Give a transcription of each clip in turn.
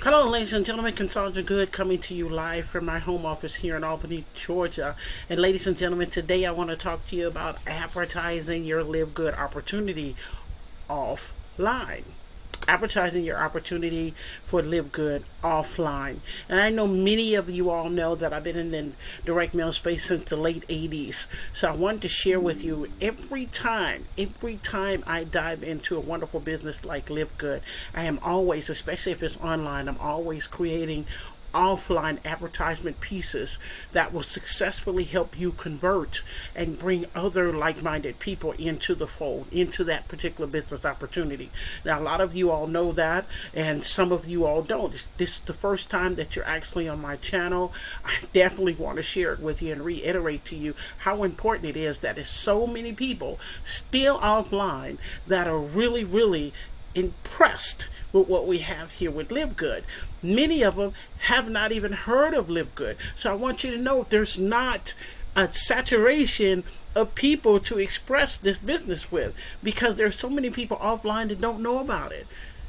Hello, ladies and gentlemen. Cassandra Good coming to you live from my home office here in Albany, Georgia. And ladies and gentlemen, today I want to talk to you about advertising your Live Good opportunity offline. Advertising your opportunity for Live Good offline. And I know many of you all know that I've been in the direct mail space since the late 80s. So I wanted to share with you every time I dive into a wonderful business like Live Good, I am always, especially if it's online, I'm always creating offline advertisement pieces that will successfully help you convert and bring other like-minded people into the fold, into that particular business opportunity. Now, a lot of you all know that, and some of you all don't. This is the first time that you're actually on my channel. I definitely want to share it with you and reiterate to you how important it is that there's so many people still offline that are really impressed with what we have here with Live Good. Many of them have not even heard of Live Good. So I want you to know there's not a saturation of people to express this business with, because there's so many people offline that don't know about it.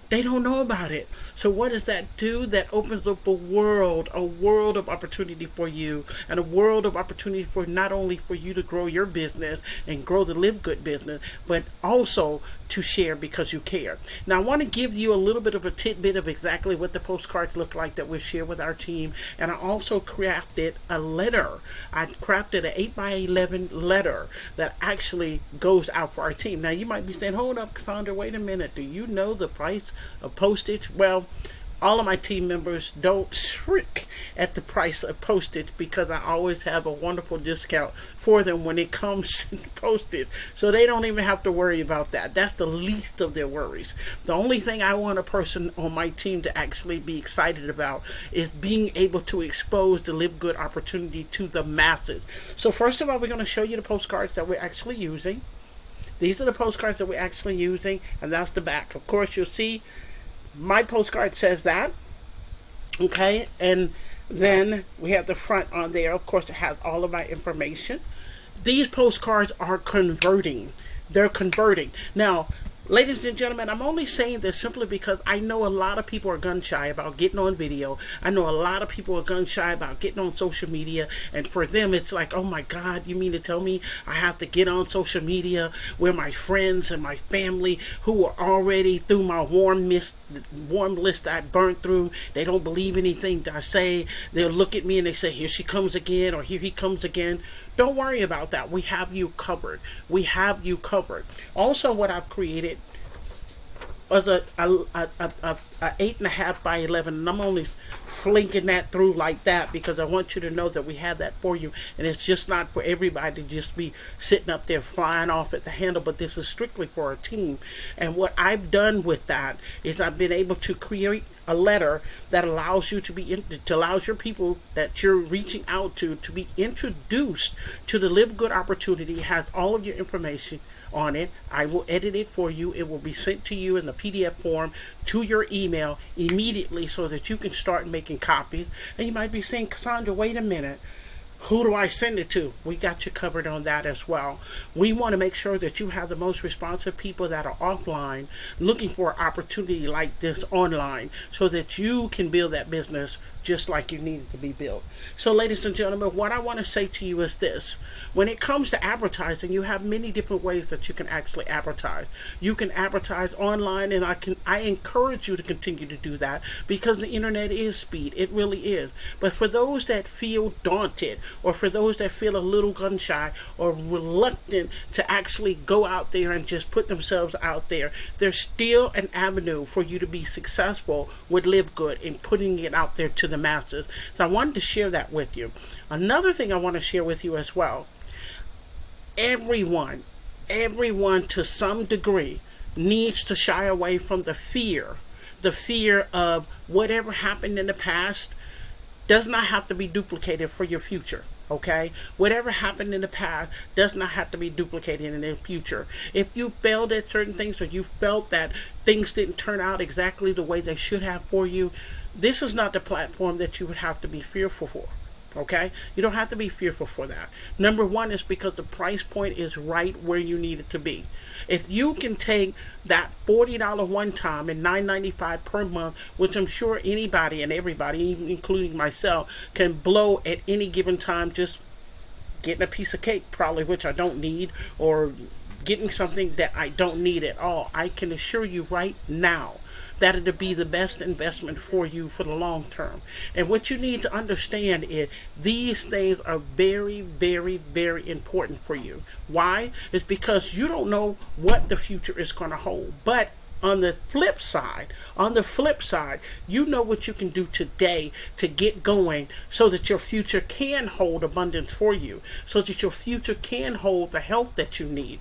They don't know about it. So what does that do? That opens up a world of opportunity for you, and a world of opportunity for not only for you to grow your business and grow the Live Good business, but also to share because you care. Now I want to give you a little bit of a tidbit of exactly what the postcards look like that we share with our team. And I also crafted a letter. I crafted an 8x11 letter that actually goes out for our team. Now you might be saying, hold up, Cassandra, wait a minute. Do you know the price of postage? Well, all of my team members don't shriek at the price of postage, because I always have a wonderful discount for them when it comes to postage. So they don't even have to worry about that. That's the least of their worries. The only thing I want a person on my team to actually be excited about is being able to expose the Live Good opportunity to the masses. So first of all, we're going to show you the postcards that we're actually using. These are the postcards that we're actually using, and that's the back. Of course, you'll see my postcard says that, okay, and then we have the front on there. Of course, it has all of my information. These postcards are converting. They're converting. Now, ladies and gentlemen, I'm only saying this simply because I know a lot of people are gun shy about getting on video. I know a lot of people are gun shy about getting on social media. And for them, it's like, oh my God, you mean to tell me I have to get on social media where my friends and my family who are already through my warm list I burned through, they don't believe anything that I say. They'll look at me and they say, here she comes again, or here he comes again. Don't worry about that. We have you covered. We have you covered. Also, what I've created was a 8.5 by 11, and I'm only flinking that through like that because I want you to know that we have that for you, and it's just not for everybody to just be sitting up there flying off at the handle, but this is strictly for our team. And what I've done with that is I've been able to create a letter that allows you allows your people that you're reaching out to be introduced to the Live Good opportunity. It has all of your information on it. I will edit it for you. It will be sent to you in the PDF form to your email immediately, so that you can start making copies. And you might be saying, Cassandra, wait a minute. Who do I send it to? We got you covered on that as well. We want to make sure that you have the most responsive people that are offline looking for an opportunity like this online, so that you can build that business just like you need it to be built. So ladies and gentlemen, what I want to say to you is this. When it comes to advertising, you have many different ways that you can actually advertise. You can advertise online, and I encourage you to continue to do that, because the internet is speed. It really is. But for those that feel daunted, or for those that feel a little gun shy or reluctant to actually go out there and just put themselves out there, there's still an avenue for you to be successful with Live Good in putting it out there to the masses. So I wanted to share that with you. Another thing I want to share with you as well. Everyone to some degree needs to shy away from the fear of whatever happened in the past does not have to be duplicated for your future. Okay, whatever happened in the past does not have to be duplicated in the future. If you failed at certain things, or you felt that things didn't turn out exactly the way they should have for you, this is not the platform that you would have to be fearful Okay? You don't have to be fearful for that. Number one is because the price point is right where you need it to be. If you can take that $40 one time and $9.95 per month, which I'm sure anybody and everybody, including myself, can blow at any given time, just getting a piece of cake, probably, which I don't need, or getting something that I don't need at all, I can assure you right now that it'll be the best investment for you for the long term. And what you need to understand is these things are very, very, very important for you. Why? It's because you don't know what the future is going to hold. But on the flip side, you know what you can do today to get going so that your future can hold abundance for you, so that your future can hold the health that you need,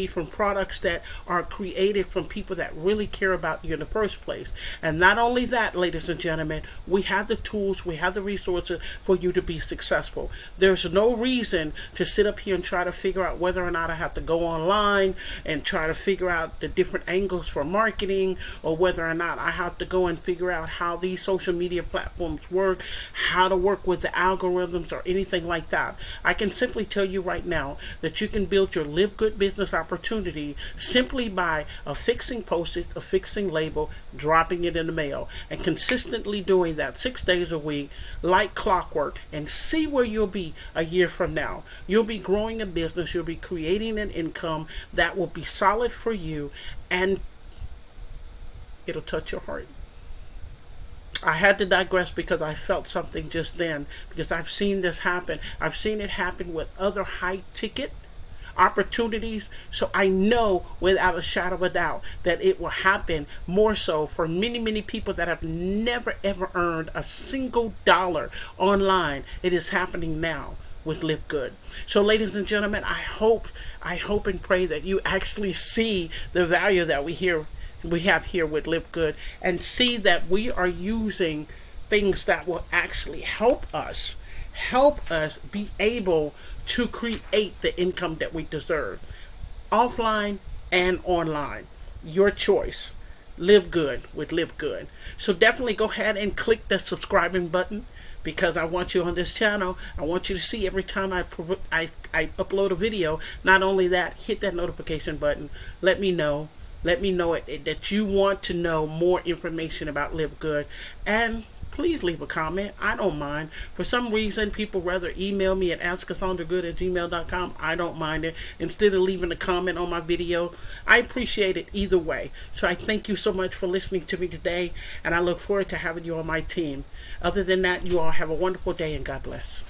from products that are created from people that really care about you in the first place. And not only that, ladies and gentlemen, we have the tools, we have the resources for you to be successful. There's no reason to sit up here and try to figure out whether or not I have to go online and try to figure out the different angles for marketing, or whether or not I have to go and figure out how these social media platforms work, how to work with the algorithms, or anything like that. I can simply tell you right now that you can build your Live Good business opportunity simply by affixing postage, affixing label, dropping it in the mail, and consistently doing that 6 days a week like clockwork, and see where you'll be a year from now. You'll be growing a business, you'll be creating an income that will be solid for you, and it'll touch your heart. I had to digress because I felt something just then, because I've seen this happen. I've seen it happen with other high ticket opportunities, so I know without a shadow of a doubt that it will happen more so for many, many people that have never ever earned a single dollar online. It is happening now with Live Good. So ladies and gentlemen, I hope and pray that you actually see the value that we have here with Live Good, and see that we are using things that will actually help us be able to create the income that we deserve, offline and online. Your choice. Live Good with Live Good. So definitely go ahead and click the subscribing button, because I want you on this channel. I want you to see every time I upload a video. Not only that, hit that notification button. Let me know that you want to know more information about Live Good, and please leave a comment. I don't mind. For some reason, people rather email me at askcassandragoode@gmail.com. I don't mind it, instead of leaving a comment on my video. I appreciate it either way. So I thank you so much for listening to me today, and I look forward to having you on my team. Other than that, you all have a wonderful day, and God bless.